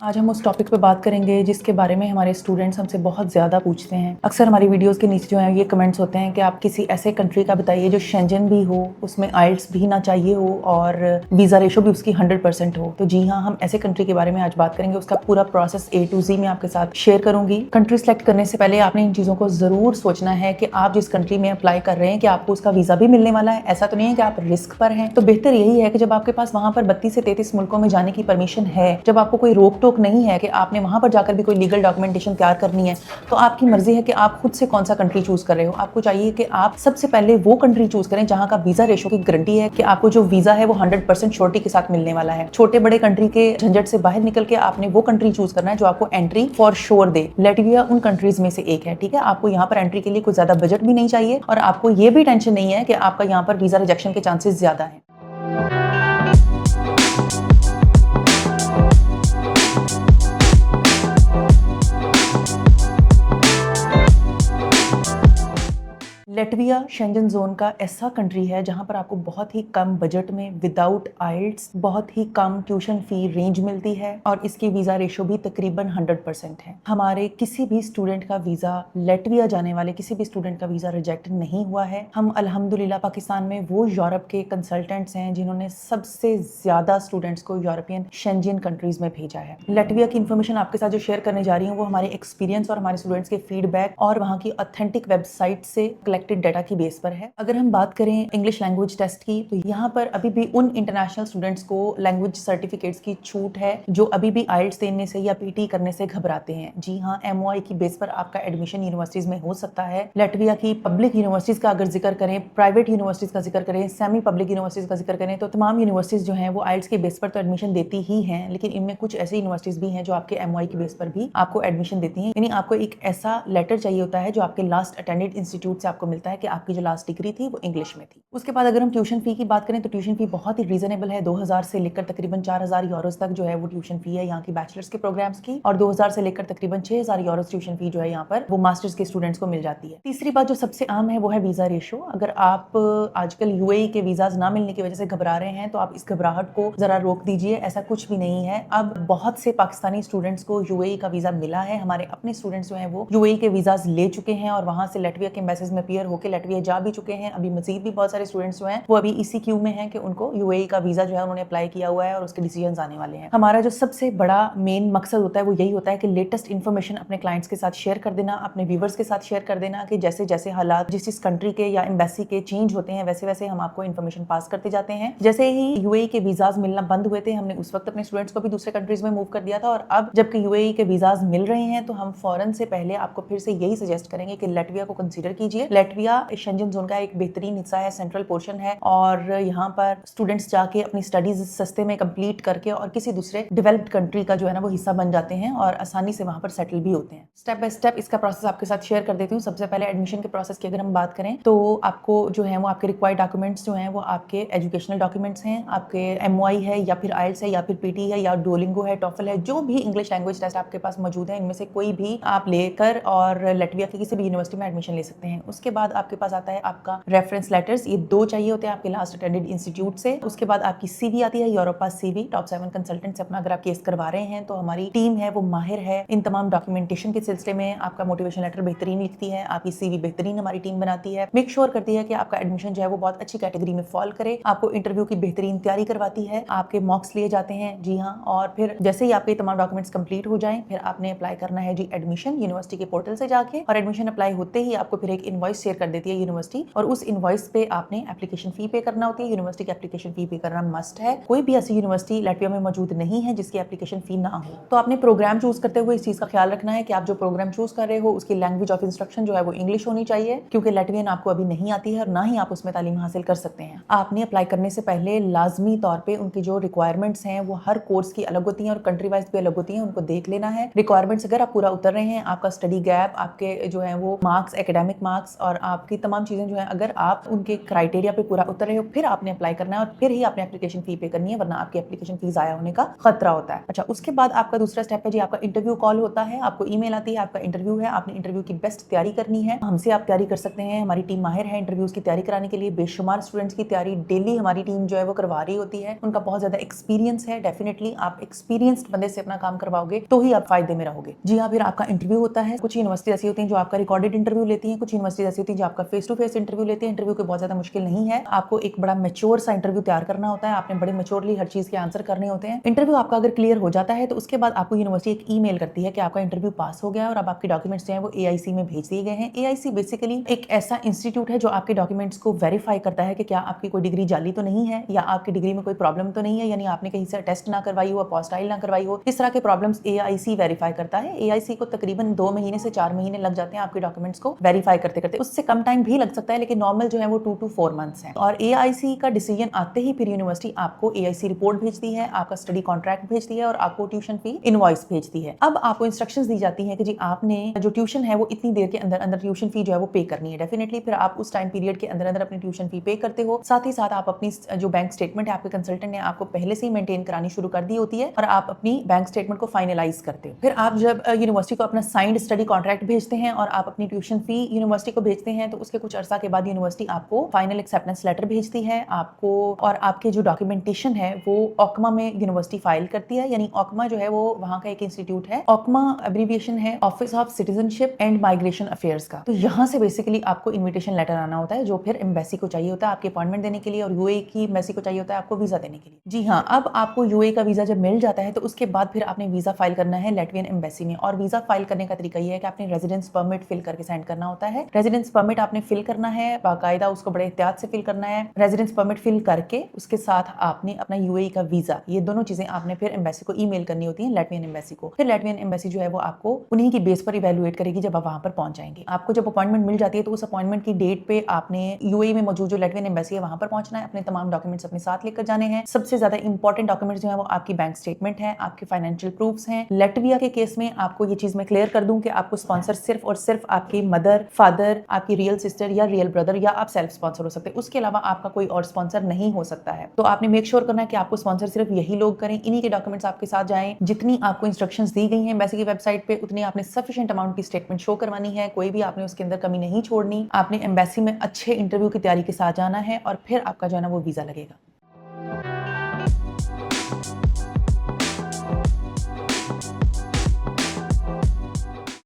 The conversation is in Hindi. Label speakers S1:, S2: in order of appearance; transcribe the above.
S1: आज हम उस टॉपिक पे बात करेंगे जिसके बारे में हमारे स्टूडेंट्स हमसे बहुत ज़्यादा पूछते हैं। अक्सर हमारी वीडियोस के नीचे जो है ये कमेंट्स होते हैं कि आप किसी ऐसे कंट्री का बताइए जो शेंजन भी हो, उसमें आइल्स भी ना चाहिए हो और वीज़ा रेशो भी उसकी 100% हो। तो जी हाँ, हम ऐसे कंट्री के बारे में आज बात करेंगे। उसका पूरा प्रोसेस A to Z मैं आपके साथ शेयर करूंगी। कंट्री सेलेक्ट करने से पहले आपने इन चीज़ों को ज़रूर सोचना है कि आप जिस कंट्री में अप्लाई कर रहे हैं कि आपको उसका वीज़ा भी मिलने वाला है। ऐसा तो नहीं है कि आप रिस्क पर हैं। तो बेहतर यही है कि जब आपके पास वहाँ पर 32 से 33 मुल्कों में जाने की परमिशन है, जब आपको कोई रोक टोक नहीं है कि आपने वहां पर जाकर भी कोई लीगल डॉक्यूमेंटेशन तैयार करनी है, तो आपकी मर्जी है कि आप खुद से कौन सा कंट्री चूज कर रहे हो। आपको चाहिए कि आप सबसे पहले वो कंट्री चूज करें जहां का वीजा रेशो की गारंटी है कि आपको जो वीजा है वो 100% श्योरिटी के साथ मिलने वाला है। छोटे बड़े कंट्री के झंझट से बाहर निकल के आपने वो कंट्री चूज करना है जो आपको entry for sure they. Latvia उन कंट्रीज में से एक है। ठीक है, आपको यहाँ पर एंट्री के लिए कोई ज्यादा बजट भी नहीं चाहिए और आपको ये भी टेंशन नहीं है कि आपका यहाँ पर वीजा रिजेक्शन के चांसेस ज्यादा है। लैटविया शेंजन जोन का ऐसा कंट्री है जहां पर आपको बहुत ही कम बजट में विदाउट आइल्स बहुत ही कम ट्यूशन फी रेंज मिलती है और इसकी वीजा रेशो भी तकरीबन 100% है। हमारे किसी भी स्टूडेंट का वीजा, लैटविया जाने वाले किसी भी स्टूडेंट का वीजा रिजेक्ट नहीं हुआ है। हम अल्हम्दुलिल्लाह पाकिस्तान में वो यूरोप के कंसल्टेंट्स हैं जिन्होंने सबसे ज्यादा स्टूडेंट्स को यूरोपियन शेंजन कंट्रीज में भेजा है। लैटविया की इन्फॉर्मेशन आपके साथ जो शेयर करने जा रही हूँ वो हमारे एक्सपीरियंस और हमारे स्टूडेंट्स के फीडबैक और वहाँ की ऑथेंटिक वेबसाइट से कलेक्टेड डाटा की बेस पर है। अगर हम बात करें इंग्लिश लैंग्वेज टेस्ट की, तो यहाँ पर अभी भी उन इंटरनेशनल स्टूडेंट्स को लैंग्वेज सर्टिफिकेट्स की छूट है जो अभी भी आइल्स देने से या पीटी करने से घबराते हैं। जी हाँ, MOI की बेस पर आपका एडमिशन यूनिवर्सिटीज में हो सकता है। लैटविया की पब्लिक यूनिवर्सिटीज का अगर जिक्र करें, प्राइवेट यूनिवर्सिटीज का जिक्र करें, सेमी पब्लिक यूनिवर्सिटीज का जिक्र करें, तो तमाम यूनिवर्सिटीज जो है वो आइल्स के बेस पर तो एडमिशन देती ही है, लेकिन इनमें कुछ ऐसी यूनिवर्सिटीज भी हैं जो आपके MOI की बेस पर भी आपको एडमिशन देती हैं। यानी आपको एक ऐसा लेटर चाहिए होता है जो आपके लास्ट अटेंडेड इंस्टीट्यूट से आपको मिलता है कि आपकी जो लास्ट डिग्री थी वो इंग्लिश में थी। उसके बाद अगर हम ट्यूशन फी की बात करें तो ट्यूशन फी बहुत ही रीजनेबल है। 2000 से लेकर तकरीबन 4000 यूरोस तक जो है वो ट्यूशन फी है यहाँ की बैचलर्स के प्रोग्राम्स की, और 2000 से लेकर तकरीबन 6000 यूरोस ट्यूशन फी जो है यहाँ पर वो मास्टर्स के स्टूडेंट्स को मिल जाती है। तीसरी बात जो सबसे आम है वो है वीजा रेशो। अगर आप आजकल UAE के वीजाज ना मिलने की वजह से घबरा रहे हैं तो आप इस घबराहट को जरा रोक दीजिए। ऐसा कुछ भी नहीं है। अब बहुत से पाकिस्तानी स्टूडेंट्स को UAE का वीजा मिला है। हमारे अपने स्टूडेंट्स जो है वो UAE के वीजाज ले चुके हैं और वहां से लैटविया के एम्बेसीज में अपीयर होकर लैटविया जा भी चुके हैं। अभी मजीद भी बहुत सारे स्टूडेंट्स जो हैं वो अभी इसी क्यू में हैं कि उनको UAE का वीजा जो है उन्होंने अप्लाई किया हुआ है और उसके डिसीजंस आने वाले हैं। हमारा जो सबसे बड़ा मेन मकसद होता है वो यही होता है कि लेटेस्ट इन्फॉर्मेशन अपने क्लाइंट्स के साथ शेयर कर देना, अपने व्यूवर्स के साथ शेयर कर देना कि जैसे जैसे हालात जिस कंट्री के या एम्बेसी के चेंज होते हैं वैसे वैसे हम आपको इन्फॉर्मेशन पास करते जाते हैं। जैसे ही UAE के वीजाज मिलना बंद हुए थे, हमने उस वक्त अपने स्टूडेंट्स को भी दूसरे कंट्रीज में मूव कर दिया था, और अब जबकि UAE के वीजाज मिल रहे हैं तो हम फौरन से पहले आपको फिर से यही सजेस्ट करेंगे कि लैटविया को कंसीडर कीजिए। लैटविया शेंजन जोन का एक बेहतरीन हिस्सा है, सेंट्रल पोर्शन है, और यहाँ पर स्टूडेंट्स जाके अपनी स्टडीज सस्ते में कंप्लीट करके और किसी दूसरे डेवलप्ड कंट्री का जो है ना वो हिस्सा बन जाते हैं और आसानी से वहां पर सेटल भी होते हैं। स्टेप बाय स्टेप इसका प्रोसेस आपके साथ शेयर कर देती हूँ। सबसे पहले एडमिशन के प्रोसेस की अगर हम बात करें तो आपको जो है वो आपके रिक्वायर्ड डॉक्यूमेंट्स जो हैं वो आपके एजुकेशनल डॉक्यूमेंट्स हैं, आपके MOI है या फिर आइल्स है या फिर PT है या डुओलिंगो है, टॉफल है, जो भी इंग्लिश लैंग्वेज टेस्ट आपके पास मौजूद है इनमें से कोई भी आप लेकर और लैटविया की किसी भी यूनिवर्सिटी में एडमिशन ले सकते हैं। उसके बाद आपके पास आता है आपका रेफरेंस लेटर्स, ये 2 चाहिए होते हैं आपके लास्ट अटेंडेड इंस्टीट्यूट से। उसके बाद आपकी CV आती है, यूरोपा CV, टॉप 7 कंसल्टेंट से अपना अगर आप केस करवा रहे हैं तो हमारी टीम है वो माहिर है इन तमाम डॉक्यूमेंटेशन के सिलसिले में। आपका मोटिवेशन लेटर बेहतरीन लिखती है, आपकी CV बेहतरीन हमारी टीम बनाती है, मेक श्योर करती है कि आपका एडमिशन जो है वो बहुत अच्छी कैटेगरी में फॉल करे, आपको इंटरव्यू की बेहतरीन तैयारी करवाती है, आपके मॉक्स लिए जाते हैं। जी हाँ, और फिर जैसे ही आपके तमाम डॉक्यूमेंट्स कंप्लीट हो जाएं फिर आपने अप्लाई करना है जी एडमिशन यूनिवर्सिटी के पोर्टल से जाके, और एडमिशन अप्लाई होते ही आपको फिर एक इनवॉइस शेयर कर देती है यूनिवर्सिटी, और उस इनवॉइस पे आपने एप्लीकेशन फी पे करना होती है। यूनिवर्सिटी की एप्लीकेशन फी पे करना मस्ट है। कोई भी ऐसी यूनिवर्सिटी लैटविया में मौजूद नहीं है जिसकी एप्लीकेशन फी ना हो। तो आपने प्रोग्राम चूज करते हुए इस चीज का ख्याल रखना है कि आप जो प्रोग्राम चूज कर रहे हो उसकी लैंग्वेज ऑफ इंस्ट्रक्शन जो है वो इंग्लिश होनी चाहिए, क्योंकि लैटवियन आपको अभी नहीं आती है और ना ही आप उसमें तालीम हासिल कर सकते हैं। आपने अप्लाई करने से पहले लाजमी तौर पर उनकी जो रिक्वायरमेंट्स हैं वो हर कोर्स की अलग होती हैं और कंट्री वाइज भी अलग होती हैं, उनको देख लेना है। रिक्वायरमेंट्स अगर आप पूरा उतर रहे हैं, आपका स्टडी गैप, आपके जो है वो मार्क्स, एकेडमिक मार्क्स और आपकी तमाम चीजें जो है, अगर आप उनके क्राइटेरिया पे पूरा उतर रहे हो फिर आपने अप्लाई करना है और फिर ही आपने एप्लीकेशन फी पे करनी है, वरना आपकी एप्लीकेशन फी जाया होने का खतरा होता है। अच्छा, उसके बाद आपका दूसरा स्टेप है जी, आपका इंटरव्यू कॉल होता है, आपको ईमेल आती है, आपका इंटरव्यू है, आपने इंटरव्यू की बेस्ट तैयारी करनी है। हमसे आप तैयारी कर सकते हैं, हमारी टीम माहिर है इंटरव्यूज की तैयारी कराने के लिए। बेशुमार स्टूडेंट्स की तैयारी डेली हमारी टीम जो है वो करवा रही होती है, उनका बहुत ज्यादा एक्सपीरियंस है। डेफिनेटली आप एक्सपीरियंस्ड बंदे से अपना काम करवाओगे तो ही आप फायदे में रहोगे। जी हाँ, फिर आपका इंटरव्यू होता है। कुछ यूनिवर्सिटी ऐसी होती हैं जो आपका रिकॉर्डेड इंटरव्यू लेती हैं, कुछ यूनिवर्सिटी ऐसी होती है जो आपका फेस टू फेस इंटरव्यू लेती है। इंटरव्यू कोई बहुत ज्यादा मुश्किल नहीं है, आपको एक बड़ा मेच्योर सा इंटरव्यू तैयार करना होता है, आपने बड़े मेच्योरली हर चीज के आंसर करने होते हैं। इंटरव्यू आपका अगर क्लियर हो जाता है तो उसके बाद आपको यूनिवर्सिटी एक ईमेल करती है कि आपका इंटरव्यू पास हो गया है और अब आपके डॉक्यूमेंट्स जो हैं वो एआईसी में भेज दिए गए हैं। एआईसी बेसिकली एक ऐसा इंस्टीट्यूट है जो आपके डॉक्यूमेंट्स को वेरीफाई करता है कि क्या आपकी कोई डिग्री जाली तो नहीं है या आपकी डिग्री में कोई प्रॉब्लम तो नहीं है, यानी आपने कहीं से टेस्ट ना करवाई हो, अपोस्टाइल ना करवाई हो, इस तरह के प्रॉब्लम्स एआईसी वेरीफाई करता है। एआईसी को तकरीबन 2 महीने से 4 महीने लग जाते हैं आपके डॉक्यूमेंट्स को वेरीफाई करते करते, उससे कम टाइम भी लग सकता है, लेकिन नॉर्मल जो है वो 2 to 4 मंथ्स है। और एआईसी का डिसीजन आते ही फिर यूनिवर्सिटी आपको एआईसी रिपोर्ट भेजती है, आपका स्टडी कॉन्ट्रैक्ट भेजती है और आपको ट्यूशन फी इनवॉइस भेजती है। अब आपको इंस्ट्रक्शंस दी जाती है कि जी आपने जो ट्यूशन है वो इतनी देर के अंदर अंदर ट्यूशन फी जो है वो पे करनी है। डेफिनेटली फिर आप उस टाइम पीरियड के अंदर अंदर अपनी ट्यूशन फी पे करते हो। साथ ही साथ आप अपनी जो बैंक स्टेटमेंट है, आपके कंसल्टेंट ने आपको पहले से ही मेंटेन करानी शुरू कर दी होती है और आप अपनी बैंक स्टेटमेंट को फाइनलाइज करते हो। फिर आप जब यूनिवर्सिटी को अपना साइंड स्टडी कॉन्ट्रैक्ट भेजते हैं और आप अपनी ट्यूशन फी यूनिवर्सिटी को भेजते हैं, तो उसके कुछ अर्सा के बाद यूनिवर्सिटी आपको फाइनल एक्सेप्टेंस लेटर भेजती है आपको, और आपके जो डॉक्यूमेंटेशन है वो ओकमा में यूनिवर्सिटी फाइल करती है। यानी ओकमा जो है वो वहां का एक इंस्टीट्यूट है, ओकमा एब्रीविएशन है office of citizenship and migration affairs का। तो यहाँ से बेसिकली आपको इन्विटेशन लेटर आना होता है जो फिर एम्बेसी को चाहिए होता है आपके अपॉइंटमेंट देने के लिए, और यूए की एम्बेसी को चाहिए होता है आपको वीजा देने के लिए। जी हाँ, अब आपको यूए का वीजा जब मिल जाता है तो उसके बाद फिर आपने वीजा फाइल करना है लैटवियन एम्बेसी में। और वीजा फाइल करने का तरीका ये है कि आपने रेजिडेंस परमिट फिल करके सेंड करना होता है। रेजिडेंस परमिट आपने फिल करना है बाकायदा, उसको बड़े एहतियात से फिल करना है। रेजिडेंस परमिट फिल करके उसके साथ आपने अपना यूएई का वीजा, ये दोनों चीजें आपने फिर एम्बेसी को ईमेल करनी होती है, लैटवियन एम्बेसी को। फिर लैटवियन एम्बेसी जो है वो आपको उन्हीं की बेस पर इवैल्यूएट करेगी जब आप वहां पर पहुंच जाएंगे। आपको जब अपॉइंटमेंट मिल जाती है तो उस अपॉइंटमेंट की डेट पे आपने यूएई में मौजूद जो लैटवियन एम्बेसी है वहां पर पहुंचना है, अपने तमाम डॉक्यूमेंट्स अपने साथ लेकर जाने हैं। सबसे ज्यादा इंपॉर्टेंट डॉक्यूमेंट्स जो है वो आपकी बैंक स्टेटमेंट है, आपके फाइनेंशियल प्रूफ्स हैं। लैटविया के केस में आपको ये चीज मैं क्लियर कर दूं कि आपको स्पॉन्सर सिर्फ और सिर्फ आपकी मदर, फादर, आपकी रियल सिस्टर या रियल ब्रदर या आप सेल्फ स्पॉन्सर हो सकते हैं, उसके अलावा आपका कोई और स्पॉन्सर नहीं हो सकता है। तो आपने मेक श्योर करना है कि आपको स्पॉन्सर सिर्फ यही लोग करें, इन्हीं के डॉक्यूमेंट्स आपके साथ जाएं। जितनी आपको इंस्ट्रक्शंस दी गई हैं एम्बेसी की वेबसाइट पे उतनी आपने सफिशिएंट अमाउंट की स्टेटमेंट शो करवानी है, कोई भी आपने उसके अंदर कमी नहीं छोड़नी। आपने एम्बेसी में अच्छे इंटरव्यू की तैयारी के साथ जाना है और फिर आपका जो है ना वो वीजा लगेगा।